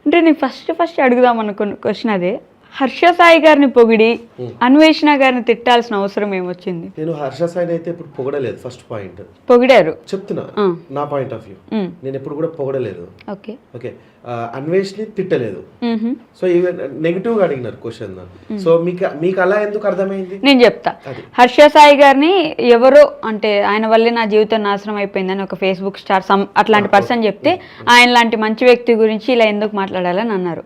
అంటే నేను ఫస్ట్ అడుగుదాం అనుకున్న క్వశ్చన్ అదే, హర్ష సాయి గారిని పొగిడి అన్వేషణ గారిని తిట్టాల్సిన అవసరం ఏమొచ్చింది? నేను హర్ష సాయిని అయితే ఇప్పుడు పొగడలేదు. ఫస్ట్ పాయింట్ పొగిడారు, చెప్తున్నా నా పాయింట్ ఆఫ్ వ్యూ. నేను ఎప్పుడు కూడా పొగడలేదు. ఓకే ఓకే, అన్వేష్ని తిట్టలేదు. సో ఈవెన్ నెగిటివ్ గా అడిగినారు క్వశ్చన్. సో మీకు అలా ఎందుకు అర్థమైంది? నేను చెప్తా. హర్ష సాయి గారిని ఎవరో అంటే ఆయన వల్లే నా జీవితం నాశనం అయిపోయిందని ఒక ఫేస్బుక్ స్టార్ అట్లాంటి పర్సన్ చెప్తే ఆయన లాంటి మంచి వ్యక్తి గురించి ఇలా ఎందుకు మాట్లాడాలని అన్నారు.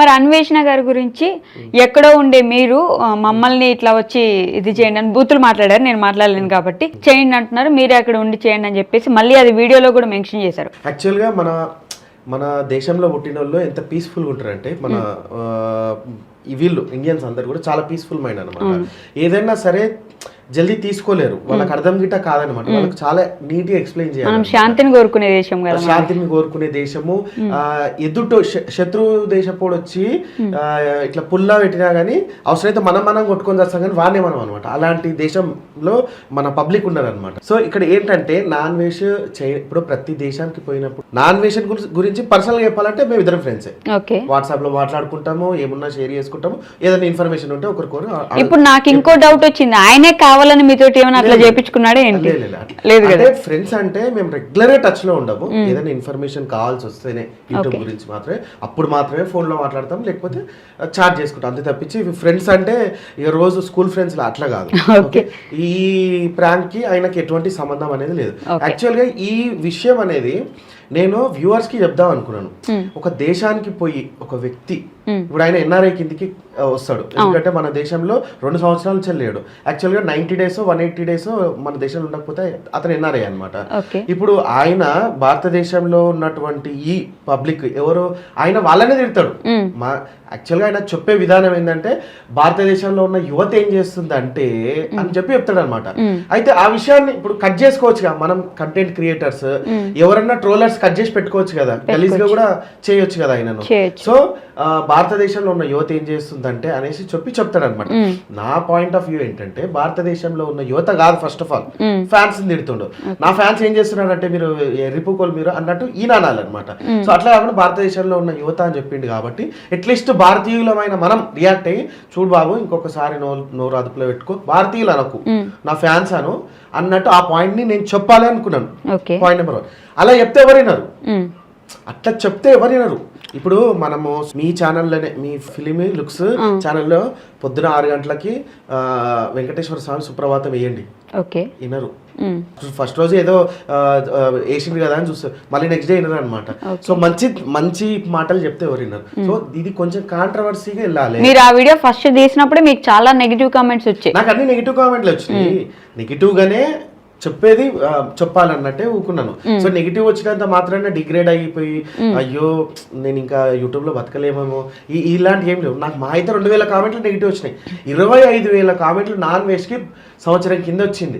మరి అన్వేషణ గారి గురించి ఎక్కడో ఉండే మీరు మమ్మల్ని ఇట్లా వచ్చి ఇది చేయండి అని బూతులు మాట్లాడారు, నేను మాట్లాడలేను కాబట్టి చేయండి అంటున్నారు, మీరే అక్కడ ఉండి చేయండి అని చెప్పేసి మళ్ళీ అది వీడియోలో కూడా మెన్షన్ చేశారు. యాక్చువల్గా మన దేశంలో పుట్టిన వాళ్ళు ఎంత పీస్ఫుల్గా ఉంటారంటే వీళ్ళు ఇండియన్స్ అందరు కూడా చాలా పీస్ఫుల్ మైండ్ అనమాట. ఏదైనా సరే జల్దీ తీసుకోలేరు, వాళ్ళకి అర్థం గిట్ట కాదనమాట. వాళ్ళకి చాలా నీట్ గా ఎక్స్ప్లెయిన్ చేయాలి. శాంతిని కోరుకునే దేశం కదా, శాంతిని కోరుకునే దేశము. ఎదుట శత్రు దేశపోడు వచ్చి ఇట్లా పుల్లా పెట్టినా గానీ అవసరమైతే మనం కొట్టుకొని చేస్తాం కానీ వానే మనం అనమాట. అలాంటి దేశంలో మన పబ్లిక్ ఉన్నారనమాట. సో ఇక్కడ ఏంటంటే నాన్ వెజ్ ఇప్పుడు ప్రతి దేశానికి పోయినప్పుడు నాన్ వెజ్ గురించి పర్సనల్ గా చెప్పాలంటే మేము ఇద్దరం ఫ్రెండ్సే. వాట్సాప్ లో మాట్లాడుకుంటాము, ఏమున్నా షేర్ చేసుకుంటాము, ఏదైనా ఇన్ఫర్మేషన్ ఉంటే ఒకరికొకరు. ఇప్పుడు నాకు ఇంకో డౌట్ వచ్చింది, ఆయనే కావాలని మీతో ఏమైనా అట్లా చేయించుకున్నాడే ఏంటి? లేదు కదా, ఫ్రెండ్స్ అంటే మేము రెగ్యులర్ గా టచ్ లో ఉండము. ఏదైనా ఇన్ఫర్మేషన్ కావాల్సి వస్తేనే యూట్యూబ్ గురించి మాత్రమే ఫోన్ లో మాట్లాడతాం, లేకపోతే చాట్ చేసుకుంటాం, అంతే తప్పించి ఫ్రెండ్స్ అంటే ఇక రోజు స్కూల్ ఫ్రెండ్స్ అట్లా కాదు. ఈ ప్రాంక్ కి ఆయనకి ఎటువంటి సంబంధం అనేది లేదు. యాక్చువల్ గా ఈ విషయం అనేది నేను వ్యూవర్స్ కి చెప్దాం అనుకున్నాను. ఒక దేశానికి పోయి ఒక వ్యక్తి ఇప్పుడు ఆయన ఎన్ఆర్ఐ కిందికి వస్తాడు, ఎందుకంటే మన దేశంలో 2 సంవత్సరాలు చెల్లేడు. యాక్చువల్ గా 90 days 180 days మన దేశంలో ఉండకపోతే అతను ఎన్ఆర్ఐ అనమాట. ఇప్పుడు ఆయన భారతదేశంలో ఉన్నటువంటి ఈ పబ్లిక్ ఎవరు ఆయన వాళ్ళనే తిడతాడు. యాక్చువల్గా ఆయన చెప్పే విధానం ఏంటంటే భారతదేశంలో ఉన్న యువత ఏం చేస్తుంది అంటే అని చెప్పి చెప్తాడు అనమాట. అయితే ఆ విషయాన్ని ఇప్పుడు కట్ చేసుకోవచ్చు కదా మనం, కంటెంట్ క్రియేటర్స్ ఎవరన్నా ట్రోలర్స్ కట్ చేసి పెట్టుకోవచ్చు కదా, గలీజ్ గా కూడా చేయొచ్చు కదా ఆయనను. సో భారతదేశంలో ఉన్న యువత ఏం చేస్తుందంటే అనేసి చెప్తాడు అనమాట. నా పాయింట్ ఆఫ్ వ్యూ ఏంటంటే భారతదేశంలో ఉన్న యువత కాదు, ఫస్ట్ ఆఫ్ ఆల్ ఫ్యాన్స్ తిడుతుండు. నా ఫ్యాన్స్ ఏం చేస్తున్నారంటే మీరు రిపుకోలు మీరు అన్నట్టు ఈయన అనాలన్నమాట. సో అట్లా కాకుండా భారతదేశంలో ఉన్న యువత అని చెప్పిండు కాబట్టి అట్లీస్ట్ భారతీయులమైన మనం రియాక్ట్ అయ్యి చూడు బాబు ఇంకొకసారి నోరు అదుపులో పెట్టుకో, భారతీయులు అనకు, నా ఫ్యాన్స్ అను అన్నట్టు ఆ పాయింట్ ని నేను చెప్పాలి అనుకున్నాను. Point number 1. అలా చెప్తే ఎవరైనారు, అట్లా చెప్తే ఎవరైనారు. ఇప్పుడు మనము మీ ఛానల్లోనే మీ ఫిలిమి లుక్స్ ఛానల్లో పొద్దున 6 గంటలకి వెంకటేశ్వర స్వామి సుప్రభాతం వేయండి, వినరు. ఫస్ట్ రోజు ఏదో వేసింది కదా అని చూస్తారు, మళ్ళీ నెక్స్ట్ డే వినరు అనమాట. సో మంచి మాటలు చెప్తే ఎవరు వినరు. సో ఇది కొంచెం కాంట్రవర్సీగా వెళ్ళాలి. మీరు ఆ వీడియో ఫస్ట్ తీసినప్పుడే మీకు చాలా నెగిటివ్ కామెంట్స్ వచ్చాయి. నాకు అన్ని నెగిటివ్ కామెంట్లు వచ్చినాయి. నెగిటివ్ గానే చెప్పేది చెప్పాలన్నట్టే ఊకున్నాను. సో నెగిటివ్ వచ్చినంత మాత్రాన డిగ్రేడ్ అయిపోయి అయ్యో నేను ఇంకా యూట్యూబ్ లో బతకలేమేమో ఇలాంటి ఏం లేవు. నాకు మా అయితే 2000 కామెంట్లు నెగిటివ్ వచ్చినాయి. 25,000 కామెంట్లు నాన్ వెజ్ కి సంవత్సరం కింద వచ్చింది.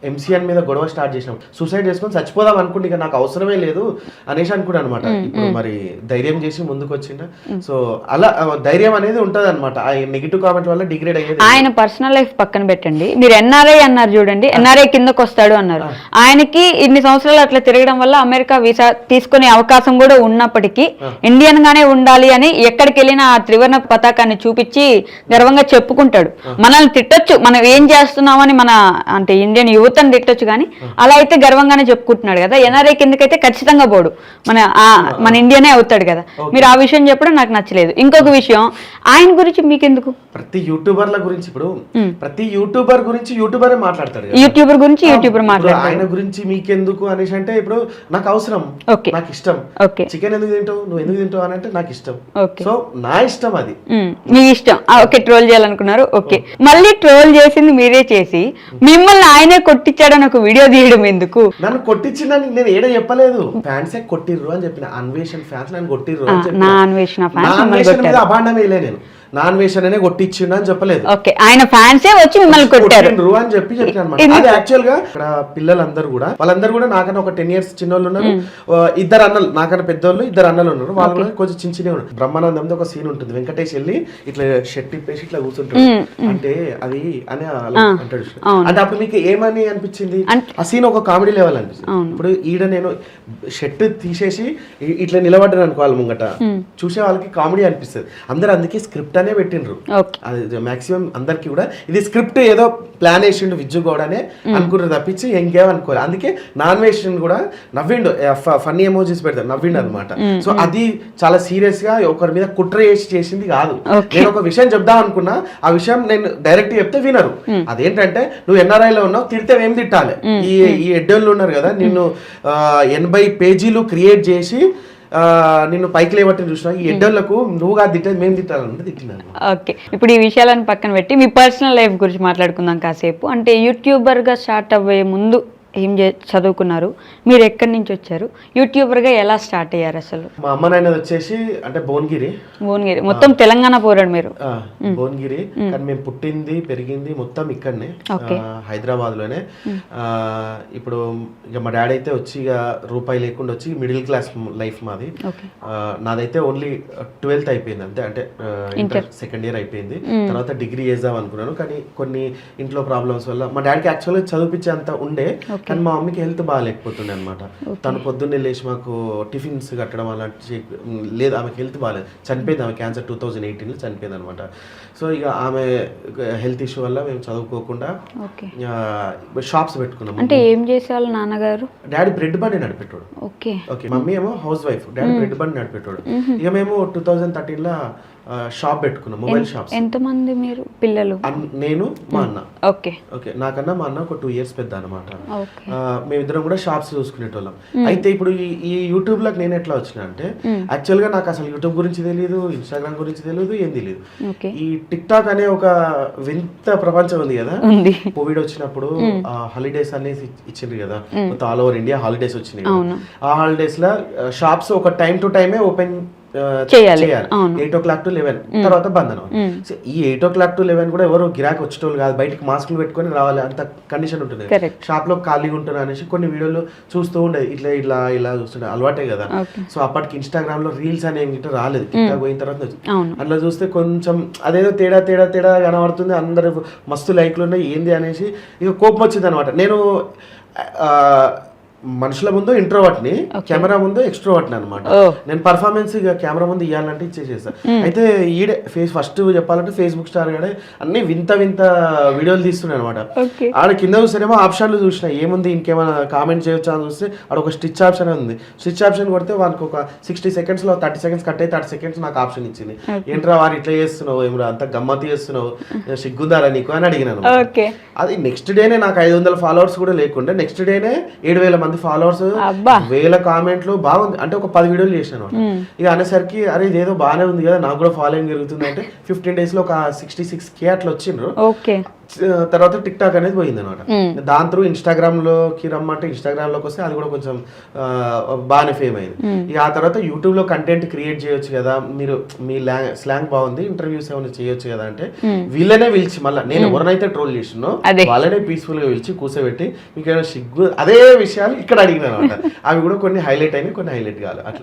ఎంసీఎన్ మీద గొడవ స్టార్ట్ చేసినాం, సూసైడ్ చేసుకొని చచ్చిపోదాం అనుకుంటే ఇక నాకు అవసరమే లేదు అనేసి అనుకున్నాను అనమాట. ఇప్పుడు మరి ధైర్యం చేసి ముందుకు వచ్చిండ. సో అలా ధైర్యం అనేది ఉంటది అనమాట. ఆ నెగిటివ్ కామెంట్ వల్ల డిగ్రేడ్ అయ్యేది. ఆయన పర్సనల్ లైఫ్ పక్కన పెట్టండి, మీరు ఎన్ఆర్ఐ అన్నారు చూడండి, ఎన్ఆర్ఐ కిందకు వస్తాడు అన్నారు. ఆయనకి ఇన్ని సంవత్సరాలు అట్లా తిరగడం వల్ల అమెరికా వీసా తీసుకునే అవకాశం కూడా ఉన్నప్పటికీ ఇండియన్ గానే ఉండాలి అని ఎక్కడికి వెళ్ళినా ఆ త్రివర్ణ పతాకాన్ని చూపించి గర్వంగా చెప్పుకుంటాడు. మనల్ని తిట్టొచ్చు, మనం ఏం చేస్తున్నామని మన అంటే ఇండియన్ యువతని తిట్టొచ్చు, కానీ అలా అయితే గర్వంగానే చెప్పుకుంటున్నాడు కదా. ఎన్ఆర్ఐ కిందకైతే ఖచ్చితంగా పోడు, మన ఇండియనే అవుతాడు కదా. మీరు ఆ విషయం చెప్పడం నాకు నచ్చలేదు. ఇంకొక విషయం, ఆయన గురించి మీకెందుకు? ప్రతి యూట్యూబర్ల గురించి ఇప్పుడు ప్రతి యూట్యూబర్ గురించి యూట్యూబరే మాట్లాడతాడు, యూట్యూబర్ గురించి యూట్యూబర్ మాట్లాడతాడు. ఆయన గురించి మీకెందుకు అనేసి అంటే ఇప్పుడు నాకు అవసరం, నాకు ఇష్టం. చికెన్ ఎందుకు తింటావు, నువ్వు ఎందుకు తింటావు అని అంటే నాకు ఇష్టం. సో నా ఇష్టం, అది మీ ఇష్టం. ఓకే, ట్రోల్ చేయాలనుకున్నారు. ఓకే, మళ్ళీ ట్రోల్ చేసింది మీరే చేసి మిమ్మల్ని ఆయనే కొట్టించాడని ఒక వీడియో తీయడం ఎందుకు? నన్ను కొట్టించిందని నేను ఏడ చెప్పలేదు. ఫ్యాన్సే కొట్టిర్రు అని చెప్పిన, అన్వేషణ ఫ్యాన్స్ నన్ను కొట్టిర్రు అని చెప్పిన. నా అన్వేషణ ఫ్యాన్స్ మీద అభాండం వేయలే నేను. నాన్ వేషన్ అనే కొట్టించిండు అని చెప్పలేదు. ఓకే, ఆయన ఫ్యాన్సే వచ్చి మిమ్మల్ని కొట్టారు అని చెప్పిన అనమాట. అది యాక్చువల్ గా ఇక్కడ పిల్లలందరూ కూడా వాళ్ళందరూ కూడా నాకన్నా ఒక 10 years చిన్నోళ్ళు ఉన్నారు, ఇద్దరు అన్నలు నాకన్నా పెద్దోళ్ళు, ఇద్దరు అన్నలు ఉన్నారు. వాళ్ళు కూడా కొంచెం చిన్న ఉన్నారు. బ్రహ్మానందంతో ఒక సీన్ ఉంటుంది, వెంకటేష్ వెళ్ళి ఇట్లా షర్ట్ ఇప్పేసి ఇట్లా కూర్చుంటాడు అంటే అది అని అంటాడు. అంటే అప్పుడు మీకు ఏమని అనిపించింది? ఆ సీన్ ఒక కామెడీ లెవెల్ అనిపించింది. ఇప్పుడు ఈడ నేను షర్ట్ తీసేసి ఇట్లా నిలబడ్డాను అనుకో వాళ్ళ ముంగట, చూసే వాళ్ళకి కామెడీ అనిపిస్తుంది. అందరు అందుకే స్క్రిప్ట్ అనే పెట్టిండ్రు. అది మాక్సిమం అందరికి కూడా ఇది స్క్రిప్ట్ ఏదో ప్లాన్ వేసిండు విజ్జు గౌడనే అనుకుంటారు తప్పించి ఇంకేమనుకోవాలి. అందుకే నాన్ వేషన్ కూడా నవ్విండు, ఫన్నీ ఎమోజీస్ పెడతారు, నవ్విండు అనమాట. సో అది చాలా సీరియస్ గా ఒకరి మీద కుట్ర చేసింది కాదు. నేను ఒక విషయం చెప్దాం అనుకున్నా, ఆ విషయం నేను డైరెక్ట్ చెప్తే వినరు. అదేంటంటే నువ్వు NRI లో ఉన్నావు, తిడితే ఏం తిట్టాలి? ఈ ఎడ్డోళ్ళు ఉన్నారు కదా, నిన్ను 80 pages క్రియేట్ చేసి నిన్ను పైకి లేవట్టు చూసిన ఈ ఎడ్డోళ్లకు నువ్వుగా తిట్టేది మేము తిట్టాలంటే తిట్టినాను. ఓకే, ఇప్పుడు ఈ విషయాలను పక్కన పెట్టి మీ పర్సనల్ లైఫ్ గురించి మాట్లాడుకుందాం కాసేపు. అంటే యూట్యూబర్ గా స్టార్ట్ అవ్వే ముందు ఏం చదువుకున్నారు, మీరు ఎక్కడి నుంచి వచ్చారు, యూట్యూబర్ గా ఎలా స్టార్ట్ అయ్యారు అసలు? మా అమ్మ నాయన వచ్చేసి అంటే భువనగిరి మొత్తం తెలంగాణ పోరాడు మీరు. భువనగిరి, కానీ మేము పుట్టింది పెరిగింది మొత్తం ఇక్కడనే హైదరాబాద్ లోనే. ఇప్పుడు ఇక మా డాడీ అయితే వచ్చి ఇక రూపాయి లేకుండా వచ్చి మిడిల్ క్లాస్ లైఫ్ మాది. నాదైతే ఓన్లీ 12th అయిపోయింది అంతే, అంటే ఇంటర్ సెకండ్ ఇయర్ అయిపోయింది. తర్వాత డిగ్రీ చేద్దాం అనుకున్నాను, కానీ కొన్ని ఇంట్లో ప్రాబ్లమ్స్ వల్ల మా డాడీకి యాక్చువల్గా చదివించే అంత ఉండే, కానీ మా మమ్మీకి హెల్త్ బాగాలేకపోతుండే అనమాట. తను పొద్దున్నే లేచి మాకు టిఫిన్స్ కట్టడం అలాంటి లేదు, ఆమెకి హెల్త్ బాగాలేదు, చనిపోయింది. ఆమె క్యాన్సర్ 2018లో చనిపోయింది అనమాట. సో ఇక ఆమె హెల్త్ ఇష్యూ వల్ల మేము చదువుకోకుండా షాప్స్ పెట్టుకున్నాం. అంటే ఏం చేసేవాళ్ళు నాన్నగారు? డాడీ బ్రెడ్ బండి నడిపెట్టాడు. ఓకే, మమ్మీ ఏమో హౌస్ వైఫ్, డాడీ బ్రెడ్ బండి నడిపెట్టాడు. ఇక మేము 2013లో షాప్ పెట్టుకున్నాం, మొబైల్ షాప్స్. ఎంతమంది మీరు పిల్లలు? నేను మా అన్న. ఓకే, నాకన్నా మా అన్న ఒక 2 years పెద్ద అనమాట. మేమిద్దరం కూడా షాప్స్ చూసుకునేటోళ్ళం. అయితే ఇప్పుడు ఈ యూట్యూబ్ లోకి నేను ఎట్లా వచ్చిన అంటే, యాక్చువల్ గా నాకు అసలు యూట్యూబ్ గురించి తెలియదు, ఇన్స్టాగ్రామ్ గురించి తెలియదు, ఏం తెలియదు. ఈ టిక్ టాక్ అనే ఒక వింత ప్రపంచం ఉంది కదా. కోవిడ్ వచ్చినప్పుడు హాలిడేస్ అనేది ఇచ్చిండ్రు కదా, మొత్తం ఆల్ ఓవర్ ఇండియా హాలిడేస్ వచ్చినాయి. ఆ హాలిడేస్ లో షాప్స్ ఒక టైం టు టైమే ఓపెన్ చేయాలి, 8 o'clock to 11 తర్వాత బంద్ అనమాట. ఈ 8 o'clock to 11 కూడా ఎవరు గిరాకీ వచ్చేటోళ్ళు కాదు, బయటకు మాస్కులు పెట్టుకొని రావాలి, అంత కండిషన్ ఉంటుంది. షాప్ లో ఖాళీగా ఉంటున్నా అనేసి కొన్ని వీడియోలు చూస్తూ ఉండేది, ఇట్లా ఇట్లా ఇలా చూస్తుండే, అలవాటే కదా. సో అప్పటికి ఇన్స్టాగ్రామ్ లో రీల్స్ అనేవి రాలేదు, టిక్టాక్ పోయిన తర్వాత అట్లా చూస్తే కొంచెం అదేదో తేడా తేడా తేడా కనబడుతుంది, అందరు మస్తు లైక్లు ఉన్నాయి, ఏంది అనేసి ఇక కోపం వచ్చింది అనమాట. నేను మనుషుల ముందు ఇంట్రోవర్ట్ని, కెమెరా ముందు ఎక్స్ట్రోవర్ట్ని అనమాట. నేను పర్ఫార్మెన్స్ ఇక కెమెరా ముందు ఇవ్వాలంటే ఇచ్చేసేస్తా. అయితే ఈడే ఫస్ట్ చెప్పాలంటే ఫేస్బుక్ స్టార్ గాడే అన్ని వింత వింత వీడియోలు తీస్తున్నాయి అనమాట. ఆడ కింద చూస్తేనేమో ఆప్షన్లు చూసిన ఏముంది ఇంకేమైనా కామెంట్ చేయొచ్చా అని చూస్తే ఆడ ఒక స్టిచ్ ఆప్షన్ ఉంది. స్టిచ్ ఆప్షన్ కొడితే వానికి ఒక 60 seconds 30 seconds కట్ అయితే 30 seconds నాకు ఆప్షన్ ఇచ్చింది. ఏంట్రా వారు ఇట్లా చేస్తున్నావు, ఏమరా అంత గమ్మతి చేస్తున్నావు, సిగ్గుందారా నీకు అని అడిగినాను. అది నెక్స్ట్ డేనే నాకు 500 followers కూడా లేకుండా నెక్స్ట్ డేనే 7,000 మంది ఫాలోవర్స్, 1000 కామెంట్లు, బాగుంది. అంటే ఒక 10 వీడియోలు చేశాను. ఇక అనేసరికి అరే ఇదేదో బాగానే ఉంది కదా, నాకు కూడా ఫాలోయింగ్ జరుగుతుంది అంటే 15 days లో ఒక 66K అట్లా వచ్చిండ్రు. తర్వాత టిక్ టాక్ అనేది పోయింది అనమాట. దాని త్రూ ఇన్స్టాగ్రామ్ లోకి రమ్మంటే ఇన్స్టాగ్రామ్ లోకి వస్తే అది కూడా కొంచెం బాగానే ఫేమ్ అయింది. ఇక ఆ తర్వాత యూట్యూబ్ లో కంటెంట్ క్రియేట్ చేయొచ్చు కదా, మీరు మీ స్లాంగ్ బాగుంది, ఇంటర్వ్యూస్ ఏమైనా చేయొచ్చు కదా అంటే వీళ్ళనే పిలిచి, మళ్ళీ నేను ఎవరినైతే ట్రోల్ చేసినో వాళ్ళనే పీస్ఫుల్ గా పిలిచి కూర్చోబెట్టి మీకు ఏమైనా సిగ్గు అదే విషయాలు ఇక్కడ అడిగినాను అనమాట. అవి కూడా కొన్ని హైలైట్ అయినాయి, కొన్ని హైలైట్ కాదు అట్లా.